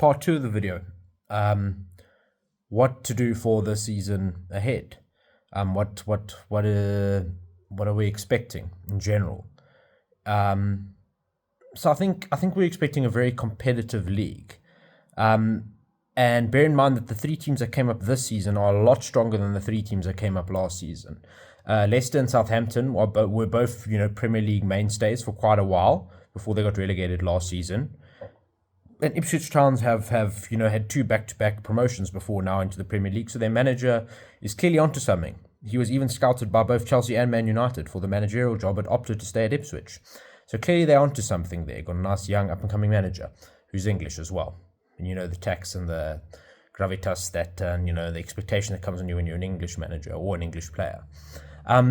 part two of the video. What to do for the season ahead? What are we expecting in general? So I think we're expecting a very competitive league. And bear in mind that the three teams that came up this season are a lot stronger than the three teams that came up last season. Leicester and Southampton were both Premier League mainstays for quite a while before they got relegated last season. And Ipswich Towns have had two back-to-back promotions before now into the Premier League, so their manager is clearly onto something. He was even scouted by both Chelsea and Man United for the managerial job, but opted to stay at Ipswich. So clearly they're onto something there. Got a nice young up-and-coming manager who's English as well. And the tax and the gravitas that, the expectation that comes on you when you're an English manager or an English player. I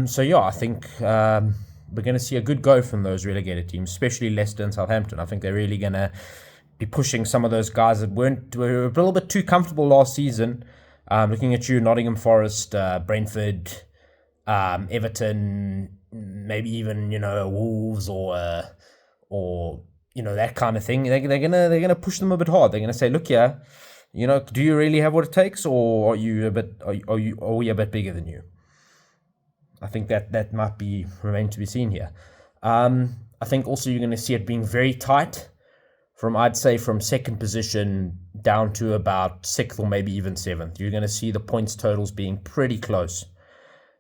think we're going to see a good go from those relegated teams, especially Leicester and Southampton. I think they're really going to be pushing some of those guys that were a little bit too comfortable last season. Looking at you, Nottingham Forest, Brentford, Everton, maybe even Wolves or that kind of thing. They're gonna push them a bit hard. They're gonna say, look here, do you really have what it takes, or are we a bit bigger than you? I think that might remain to be seen here. I think also you're going to see it being very tight from second position down to about sixth or maybe even seventh. You're going to see the points totals being pretty close.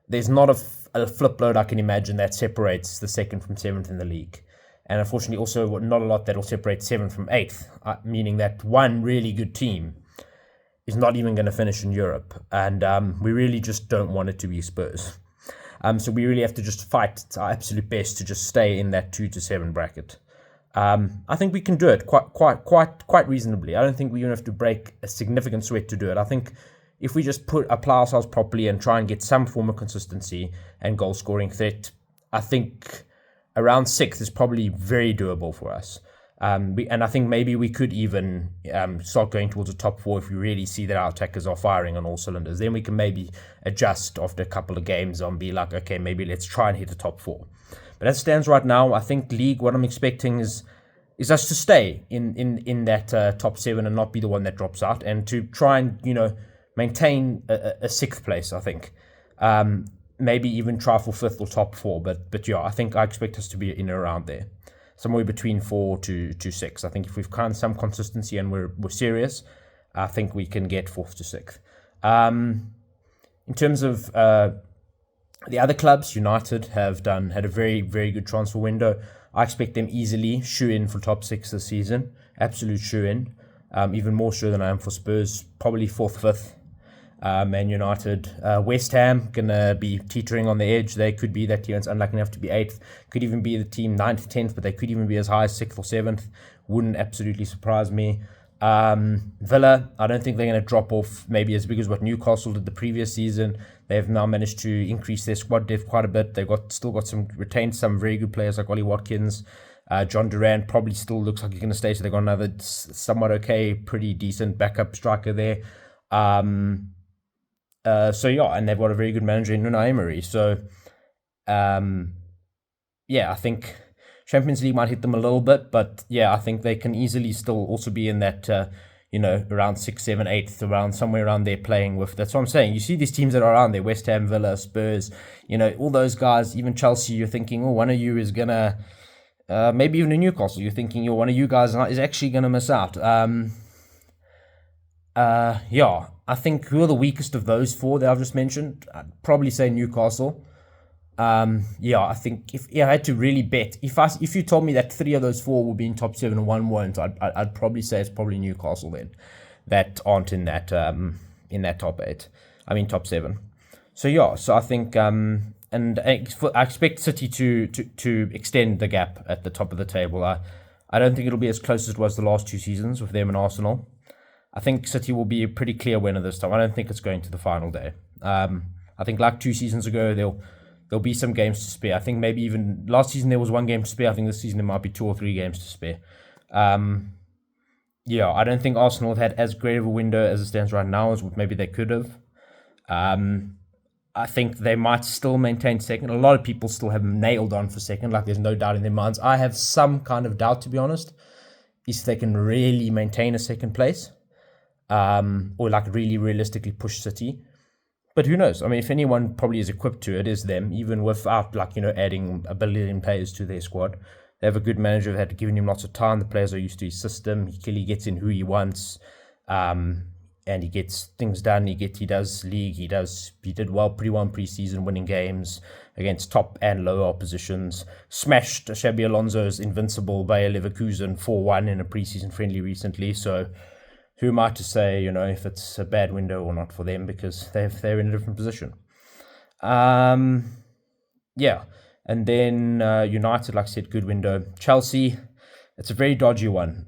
There's not a flip load I can imagine that separates the second from seventh in the league. And unfortunately also not a lot that will separate seventh from eighth, meaning that one really good team is not even going to finish in Europe. And we really just don't want it to be Spurs. So we really have to just fight our absolute best to just stay in that 2 to 7 bracket. I think we can do it quite reasonably. I don't think we're going to have to break a significant sweat to do it. I think if we just apply ourselves properly and try and get some form of consistency and goal scoring threat, I think around 6th is probably very doable for us. And I think maybe we could even start going towards the top 4 if we really see that our attackers are firing on all cylinders. Then we can maybe adjust after a couple of games and be like, okay, maybe let's try and hit the top 4. But as it stands right now, I think league, what I'm expecting is us to stay in that top 7 and not be the one that drops out, and to try and maintain a 6th place. I think maybe even try for 5th or top 4. But yeah, I think I expect us to be in and around there, somewhere between 4 to 6. I think if we've found some consistency and we're serious, I think we can get 4th to 6th. In terms of the other clubs, United had a very, very good transfer window. I expect them easily shoe in for top 6 this season. Absolute shoe in. Even more sure than I am for Spurs. Probably 4th, 5th. Man United, West Ham gonna be teetering on the edge. They could be that team that's unlucky enough to be 8th. Could even be the team 9th, 10th, but they could even be as high as 6th or 7th. Wouldn't absolutely surprise me. Villa, I don't think they're going to drop off maybe as big as what Newcastle did the previous season. They've now managed to increase their squad depth quite a bit. They've retained some very good players like Ollie Watkins. John Duran probably still looks like he's going to stay, so they've got another somewhat okay, pretty decent backup striker there. And they've got a very good manager in Unai Emery. So, I think Champions League might hit them a little bit, but yeah, I think they can easily still also be in that, around 6, 7, 8th, around somewhere around there playing with. That's what I'm saying. You see these teams that are around there, West Ham, Villa, Spurs, all those guys, even Chelsea, you're thinking, one of you is going to, maybe even in Newcastle, you're thinking, one of you guys is actually going to miss out. I think who are the weakest of those 4 that I've just mentioned? I'd probably say Newcastle. I think if I had to really bet, if you told me that 3 of those 4 would be in top 7 and 1 won't, I'd probably say it's probably Newcastle then that aren't in that top 8. I mean top 7. So I think and I expect City to extend the gap at the top of the table. I don't think it'll be as close as it was the last 2 seasons with them and Arsenal. I think City will be a pretty clear winner this time. I don't think it's going to the final day. I think like 2 seasons ago, there'll be some games to spare. I think maybe even last season there was 1 game to spare. I think this season there might be 2 or 3 games to spare. I don't think Arsenal have had as great of a window as it stands right now as what maybe they could have. I think they might still maintain second. A lot of people still have nailed on for second, like there's no doubt in their minds. I have some kind of doubt, to be honest. is if they can really maintain a second place, or like really realistically push City. But who knows? I mean, if anyone probably is equipped to it, is them, even without adding a billion players to their squad. They have a good manager that had given him lots of time. The players are used to his system. He clearly gets in who he wants, and he gets things done. He does league. He did well, pretty well in preseason, winning games against top and lower oppositions. Smashed Xabi Alonso's invincible Bayer Leverkusen 4-1 in a preseason friendly recently. So who am I to say, if it's a bad window or not for them, because they're in a different position. Yeah. And then United, like I said, good window. Chelsea, it's a very dodgy one.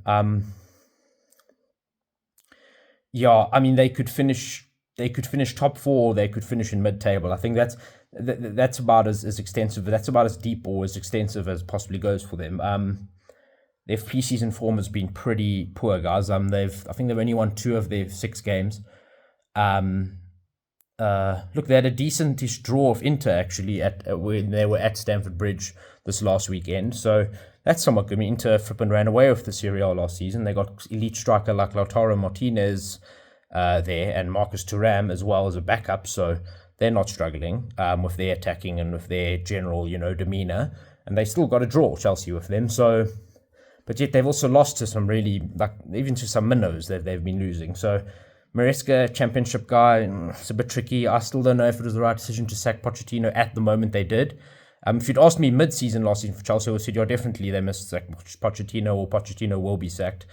Yeah, I mean, they could finish top four, or they could finish in mid-table. I think that's about as extensive, that's about as deep or as extensive as possibly goes for them. Their preseason form has been pretty poor, guys. I think they've only won 2 of their 6 games. Look, they had a decentish draw of Inter actually when they were at Stamford Bridge this last weekend. So that's somewhat good. I mean, Inter flipping ran away with the Serie A last season. They got elite striker like Lautaro Martinez there, and Marcus Thuram as well as a backup. So they're not struggling with their attacking and with their general, demeanour. And they still got a draw, Chelsea, with them. So, but yet they've also lost to some really, even to some minnows that they've been losing. So Maresca, championship guy, it's a bit tricky. I still don't know if it was the right decision to sack Pochettino at the moment they did. If you'd asked me mid-season last season for Chelsea, I would have said, definitely they must sack Pochettino, or Pochettino will be sacked.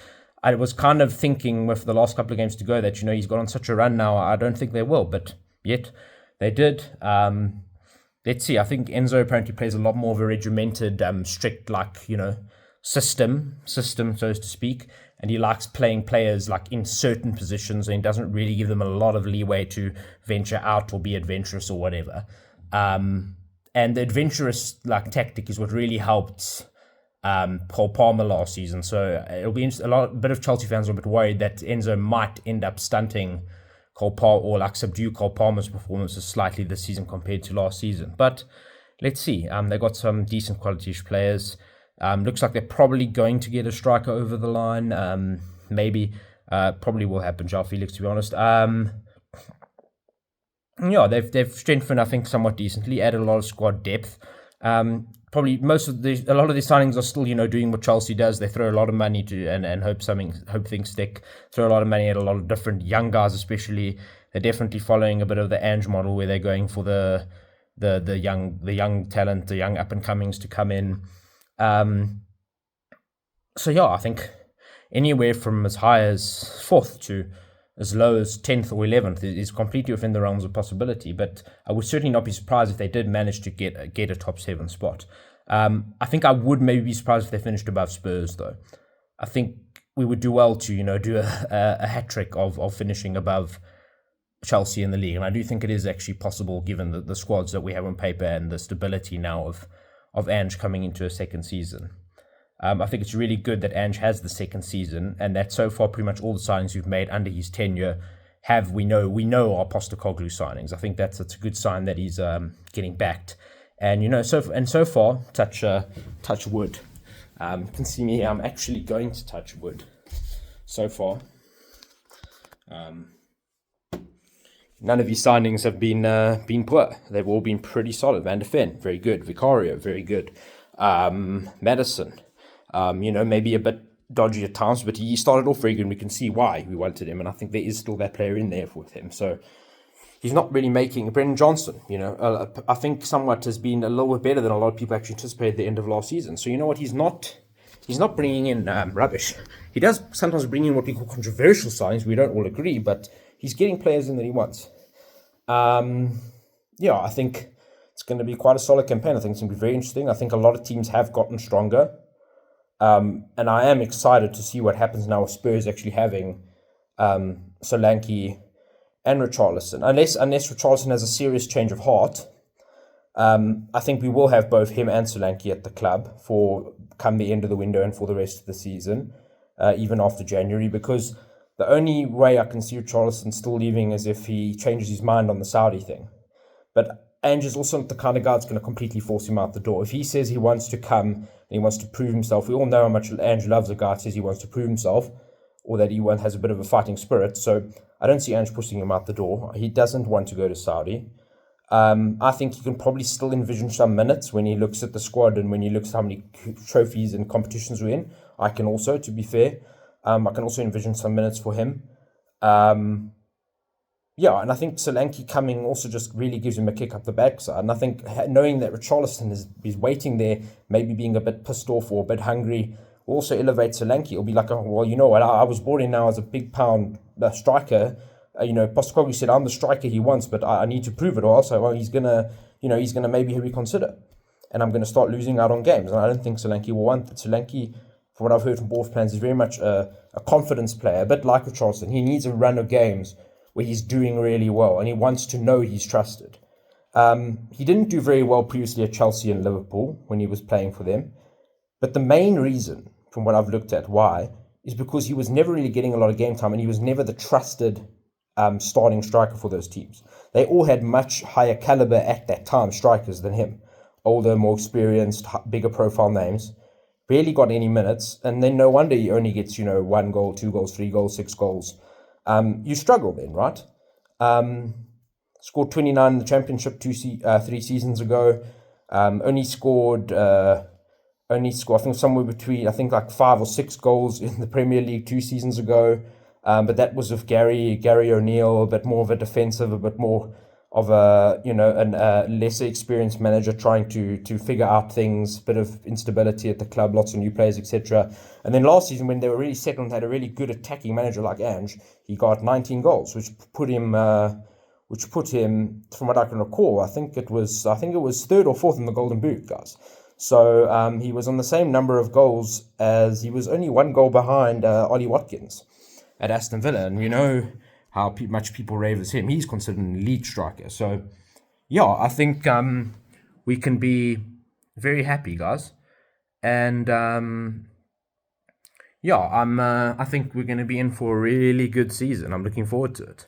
I was kind of thinking with the last couple of games to go that, he's got on such a run now, I don't think they will, but yet they did. Let's see. I think Enzo apparently plays a lot more of a regimented, strict, system, so to speak. And he likes playing players in certain positions, and he doesn't really give them a lot of leeway to venture out or be adventurous or whatever. And the adventurous tactic is what really helped Cole Palmer last season. So it'll be a bit of Chelsea fans are a bit worried that Enzo might end up stunting Cole Palmer or subdue Cole Palmer's performances slightly this season compared to last season. But let's see. They got some decent quality-ish players. Looks like they're probably going to get a striker over the line. Maybe. Probably will happen, João Felix, to be honest. They've strengthened, I think, somewhat decently, added a lot of squad depth. Probably a lot of these signings are still, doing what Chelsea does. They throw a lot of money to and hope things stick. Throw a lot of money at a lot of different young guys, especially. They're definitely following a bit of the Ange model, where they're going for the young talent, the young up and comings to come in. I think anywhere from as high as 4th to as low as 10th or 11th is completely within the realms of possibility. But I would certainly not be surprised if they did manage to get a top 7 spot. I think I would maybe be surprised if they finished above Spurs, though. I think we would do well to do a hat trick of finishing above Chelsea in the league, and I do think it is actually possible given the squads that we have on paper and the stability now of Ange coming into a second season. I think it's really good that Ange has the second season, and that so far pretty much all the signings we've made under his tenure we know are Postecoglou signings. I think that's a good sign that he's getting backed, and so far touch wood. You can see me. I'm actually going to touch wood. So far, none of his signings have been poor. They've all been pretty solid. Van der Ven, very good. Vicario, very good. Madison, maybe a bit dodgy at times, but he started off very good, and we can see why we wanted him. And I think there is still that player in there with him. So he's not really making Brendan Johnson. I think somewhat has been a little bit better than a lot of people actually anticipated at the end of last season. So you know what? He's not bringing in rubbish. He does sometimes bring in what we call controversial signings. We don't all agree, but he's getting players in that he wants. I think it's going to be quite a solid campaign. I think it's going to be very interesting. I think a lot of teams have gotten stronger. And I am excited to see what happens now with Spurs actually having Solanke and Richarlison. Unless Richarlison has a serious change of heart, I think we will have both him and Solanke at the club for come the end of the window and for the rest of the season, even after January, because the only way I can see Richarlison still leaving is if he changes his mind on the Saudi thing. But Ange is also not the kind of guy that's going to completely force him out the door. If he says he wants to come he wants to prove himself. We all know how much Ange loves a guy who says he wants to prove himself, or that he has a bit of a fighting spirit. So I don't see Ange pushing him out the door. He doesn't want to go to Saudi. I think he can probably still envision some minutes when he looks at the squad and when he looks at how many trophies and competitions we're in. I can also, to be fair, I can also envision some minutes for him. Yeah, and I think Solanke coming also just really gives him a kick up the backside. And I think knowing that Richarlison is waiting there, maybe being a bit pissed off or a bit hungry, will also elevate Solanke. It'll be like, oh, well, you know what, I was brought in now as a big pound striker. Postecoglou said, I'm the striker he wants, but I need to prove it, or else he's gonna maybe reconsider. And I'm going to start losing out on games. And I don't think Solanke will want that. Solanke, from what I've heard from both plans, is very much a confidence player, a bit like Richarlison. He needs a run of games where he's doing really well, and he wants to know he's trusted. He didn't do very well previously at Chelsea and Liverpool when he was playing for them. But the main reason, from what I've looked at, why, is because he was never really getting a lot of game time, and he was never the trusted starting striker for those teams. They all had much higher caliber at that time strikers than him. Older, more experienced, bigger profile names. Barely got any minutes, and then no wonder he only gets, 1 goal, 2 goals, 3 goals, 6 goals. You struggle then, right? Scored 29 in the Championship 3 seasons ago. Only scored, I think somewhere between, like 5 or 6 goals in the Premier League 2 seasons ago. But that was with Gary O'Neill, a bit more of a defensive, a bit more of a lesser experienced manager trying to figure out things, bit of instability at the club, lots of new players, etc. And then last season, when they were really settled and had a really good attacking manager like Ange, he got 19 goals, which put him, from what I can recall, I think it was third or fourth in the Golden Boot, guys. So he was on the same number of goals as he was only 1 goal behind Ollie Watkins at Aston Villa, and you know how much people rave as him. He's considered an elite striker. So, yeah, I think we can be very happy, guys. And I think we're going to be in for a really good season. I'm looking forward to it.